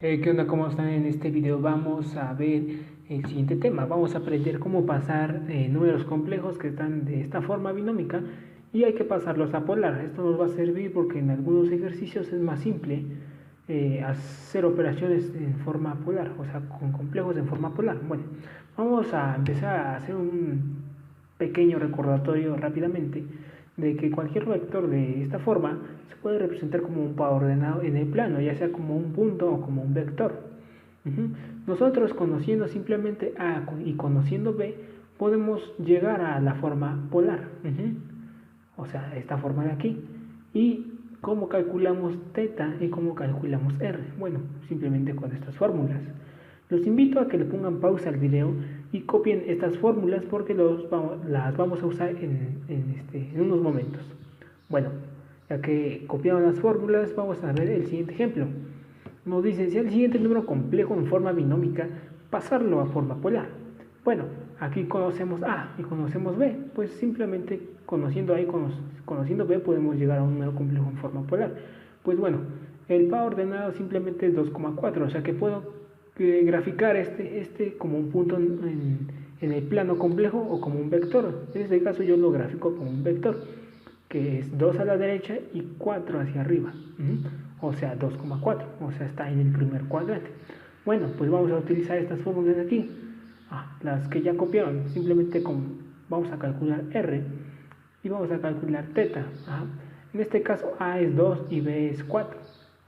¿Qué onda? ¿Cómo están? En este video vamos a ver el siguiente tema. Vamos a aprender cómo pasar números complejos que están de esta forma binómica y hay que pasarlos a polar. Esto nos va a servir porque en algunos ejercicios es más simple hacer operaciones en forma polar, o sea, con complejos en forma polar. Bueno, vamos a empezar a hacer un pequeño recordatorio rápidamente de que cualquier vector de esta forma se puede representar como un par ordenado en el plano, ya sea como un punto o como un vector. Nosotros conociendo simplemente A y conociendo B podemos llegar a la forma polar, o sea, esta forma de aquí. ¿Y cómo calculamos teta y cómo calculamos R? Bueno, simplemente con estas fórmulas. Los invito a que le pongan pausa al video y copien estas fórmulas porque las vamos a usar en unos momentos. Bueno, ya que copiaron las fórmulas, vamos a ver el siguiente ejemplo. Nos dice, si el siguiente número complejo en forma binómica, pasarlo a forma polar. Bueno, aquí conocemos A y conocemos B, pues simplemente conociendo A y conociendo B podemos llegar a un número complejo en forma polar. Pues bueno, el par ordenado simplemente es 2,4, o sea que puedo graficar este como un punto en el plano complejo o como un vector. En este caso yo lo grafico como un vector, que es 2 a la derecha y 4 hacia arriba. O sea, 2,4, o sea, está en el primer cuadrante. Bueno, pues vamos a utilizar estas fórmulas de aquí, las que ya copiaron. Simplemente vamos a calcular R y vamos a calcular teta. En este caso A es 2 y B es 4.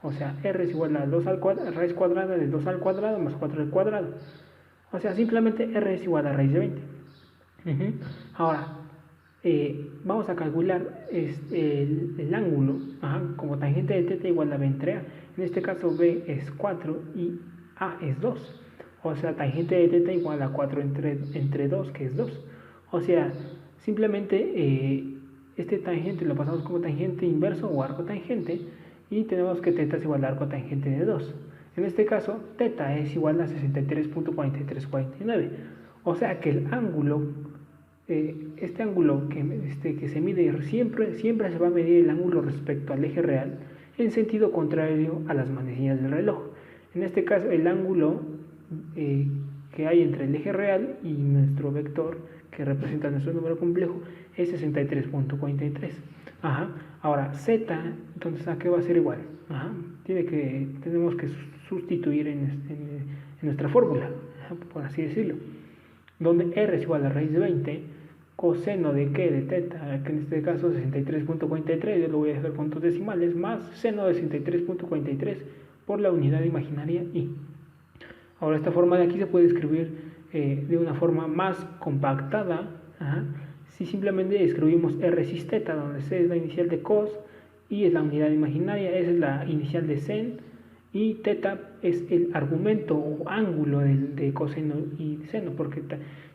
O sea, R es igual a 2 al cuadrado, raíz cuadrada de 2 al cuadrado más 4 al cuadrado. O sea, simplemente R es igual a raíz de 20. Ahora, vamos a calcular el ángulo como tangente de teta igual a B entre A. En este caso B es 4 y A es 2. O sea, tangente de teta igual a 4 entre 2, que es 2. O sea, simplemente este tangente lo pasamos como tangente inverso o arco tangente y tenemos que teta es igual a arco tangente de 2. En este caso, teta es igual a 63.4349. O sea que el ángulo, este ángulo que se mide siempre se va a medir el ángulo respecto al eje real en sentido contrario a las manecillas del reloj. En este caso, el ángulo que hay entre el eje real y nuestro vector que representa nuestro número complejo es 63.43. Ahora z, entonces a qué va a ser igual. Tenemos que sustituir en nuestra fórmula, por así decirlo, donde r es igual a raíz de 20 coseno de qué, de teta, que en este caso 63.43, yo lo voy a dejar con puntos decimales, más seno de 63.43 por la unidad imaginaria i. Ahora esta forma de aquí se puede escribir de una forma más compactada, si simplemente escribimos r cis teta, donde c es la inicial de cos, y es la unidad imaginaria, esa es la inicial de sen, y teta es el argumento o ángulo de coseno y seno, porque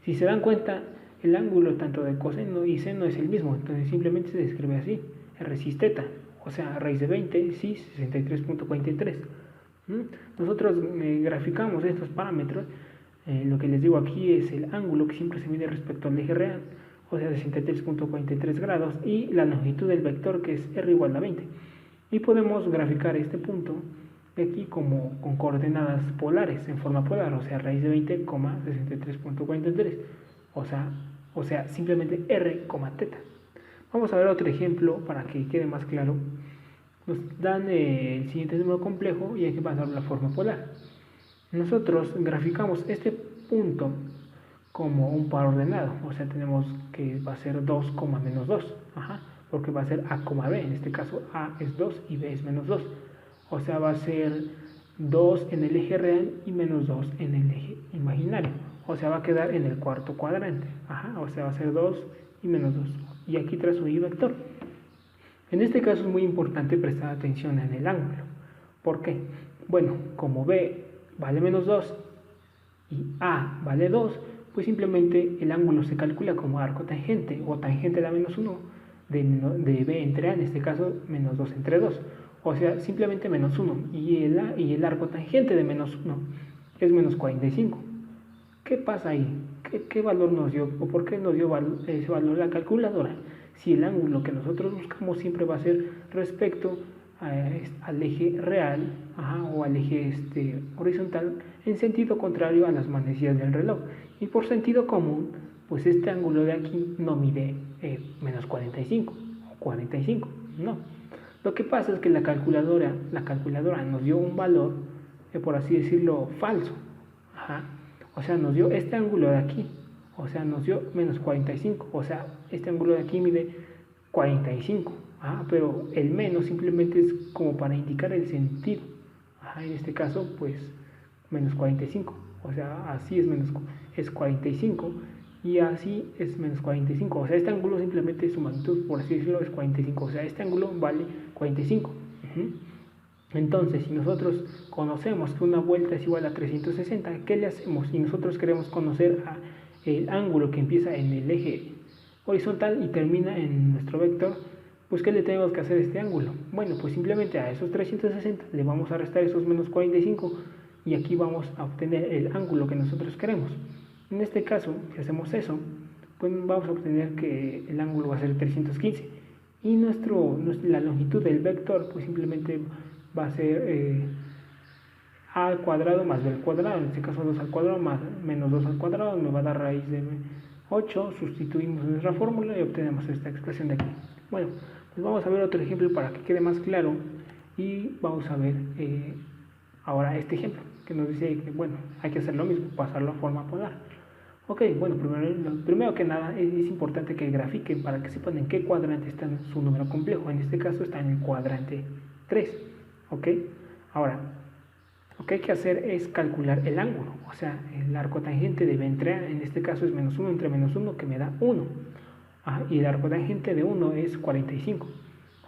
si se dan cuenta, el ángulo tanto de coseno y seno es el mismo, entonces simplemente se escribe así, r cis teta, o sea, raíz de 20, cis 63.43. Nosotros graficamos estos parámetros. Lo que les digo aquí es el ángulo que siempre se mide respecto al eje real, o sea 63.43 grados, y la longitud del vector, que es r igual a 20. Y podemos graficar este punto de aquí como con coordenadas polares, en forma polar, o sea raíz de 20, 63.43, o sea simplemente r, teta. Vamos a ver otro ejemplo para que quede más claro. Nos dan el siguiente número complejo y hay que pasarlo a la forma polar. Nosotros graficamos este punto como un par ordenado, o sea, tenemos que va a ser 2, menos 2, porque va a ser A, B, en este caso A es 2 y B es menos 2, o sea, va a ser 2 en el eje real y menos 2 en el eje imaginario, o sea, va a quedar en el cuarto cuadrante, o sea, va a ser 2 y menos 2, y aquí trazo y vector. En este caso es muy importante prestar atención en el ángulo. ¿Por qué? Bueno, como B vale menos 2 y A vale 2, pues simplemente el ángulo se calcula como arco tangente o tangente de A menos 1 de B entre A, en este caso menos 2 entre 2. O sea, simplemente menos 1 y el arco tangente de menos 1 es menos 45. ¿Qué pasa ahí? ¿Qué valor nos dio? ¿O por qué nos dio ese valor la calculadora? Si el ángulo que nosotros buscamos siempre va a ser respecto al eje real, o al eje horizontal en sentido contrario a las manecillas del reloj. Y por sentido común, pues este ángulo de aquí no mide menos 45 o 45, no. Lo que pasa es que la calculadora nos dio un valor, por así decirlo, falso. O sea, nos dio este ángulo de aquí, o sea, nos dio menos 45, o sea, este ángulo de aquí mide 45, pero el menos simplemente es como para indicar el sentido. En este caso, pues, menos 45, o sea, así es 45 y así es menos 45, o sea, este ángulo simplemente su magnitud, por así decirlo, es 45, o sea, este ángulo vale 45. Entonces, si nosotros conocemos que una vuelta es igual a 360, ¿qué le hacemos? Si nosotros queremos conocer el ángulo que empieza en el eje horizontal y termina en nuestro vector, pues ¿qué le tenemos que hacer a este ángulo? Bueno, pues simplemente a esos 360 le vamos a restar esos menos 45 y aquí vamos a obtener el ángulo que nosotros queremos. En este caso, si hacemos eso, pues vamos a obtener que el ángulo va a ser 315 y la longitud del vector pues simplemente va a ser a al cuadrado más b al cuadrado, en este caso 2 al cuadrado más menos 2 al cuadrado me va a dar raíz de 8, sustituimos nuestra fórmula y obtenemos esta expresión de aquí. Bueno, pues vamos a ver otro ejemplo para que quede más claro y vamos a ver ahora este ejemplo que nos dice que bueno, hay que hacer lo mismo, pasarlo a forma polar. Ok, bueno, primero que nada es importante que grafiquen para que sepan en qué cuadrante está su número complejo. En este caso está en el cuadrante 3. Ok, ahora lo que hay que hacer es calcular el ángulo, o sea, el arco tangente de entre, en este caso es menos 1 entre menos 1 que me da 1. Y el arco tangente de 1 es 45.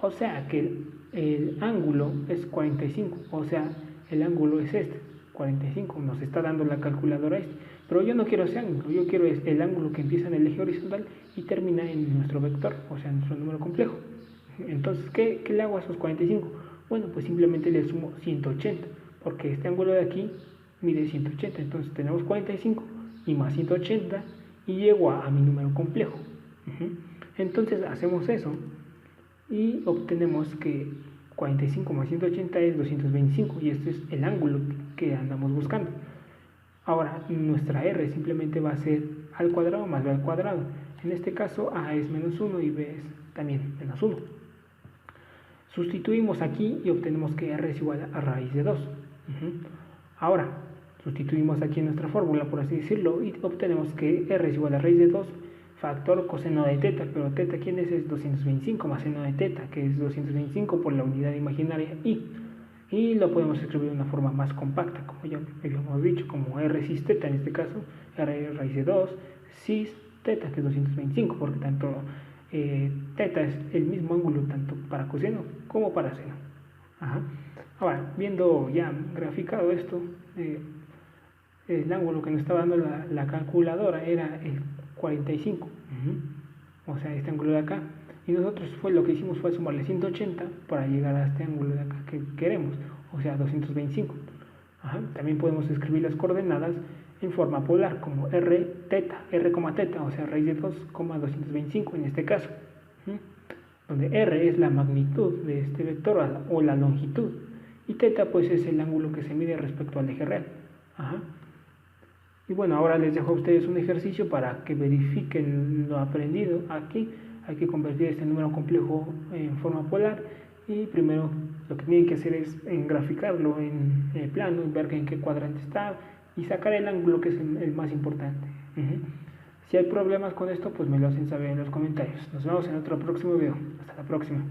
O sea que el ángulo es 45, o sea, el ángulo es este, 45, nos está dando la calculadora pero yo no quiero ese ángulo, yo quiero el ángulo que empieza en el eje horizontal y termina en nuestro vector, o sea, en nuestro número complejo. Entonces, ¿qué le hago a esos 45? Bueno, pues simplemente le sumo 180, porque este ángulo de aquí mide 180, entonces tenemos 45 y más 180 y llego a mi número complejo. Entonces hacemos eso y obtenemos que 45 más 180 es 225 y este es el ángulo que andamos buscando. Ahora nuestra R simplemente va a ser a al cuadrado más b al cuadrado. En este caso a es menos 1 y b es también menos 1. Sustituimos aquí y obtenemos que R es igual a raíz de 2. Ahora sustituimos aquí en nuestra fórmula, por así decirlo, y obtenemos que R es igual a raíz de 2 factor coseno de teta, pero teta ¿quién es? Es 225 más seno de teta, que es 225 por la unidad imaginaria y lo podemos escribir de una forma más compacta, como ya habíamos dicho, como R cis teta, en este caso R raíz de 2 cis teta, que es 225, porque tanto teta es el mismo ángulo tanto para coseno como para seno. Ahora, viendo ya graficado esto, el ángulo que nos estaba dando la calculadora era el 45, o sea, este ángulo de acá, y nosotros lo que hicimos fue sumarle 180 para llegar a este ángulo de acá que queremos, o sea, 225. También podemos escribir las coordenadas en forma polar, como r teta, o sea, raíz de 2, 225 en este caso, donde r es la magnitud de este vector o la longitud, y teta pues es el ángulo que se mide respecto al eje real. Y bueno, ahora les dejo a ustedes un ejercicio para que verifiquen lo aprendido aquí. Hay que convertir este número complejo en forma polar y primero lo que tienen que hacer es graficarlo en el plano y ver en qué cuadrante está y sacar el ángulo que es el más importante. Si hay problemas con esto, pues me lo hacen saber en los comentarios. Nos vemos en otro próximo video. Hasta la próxima.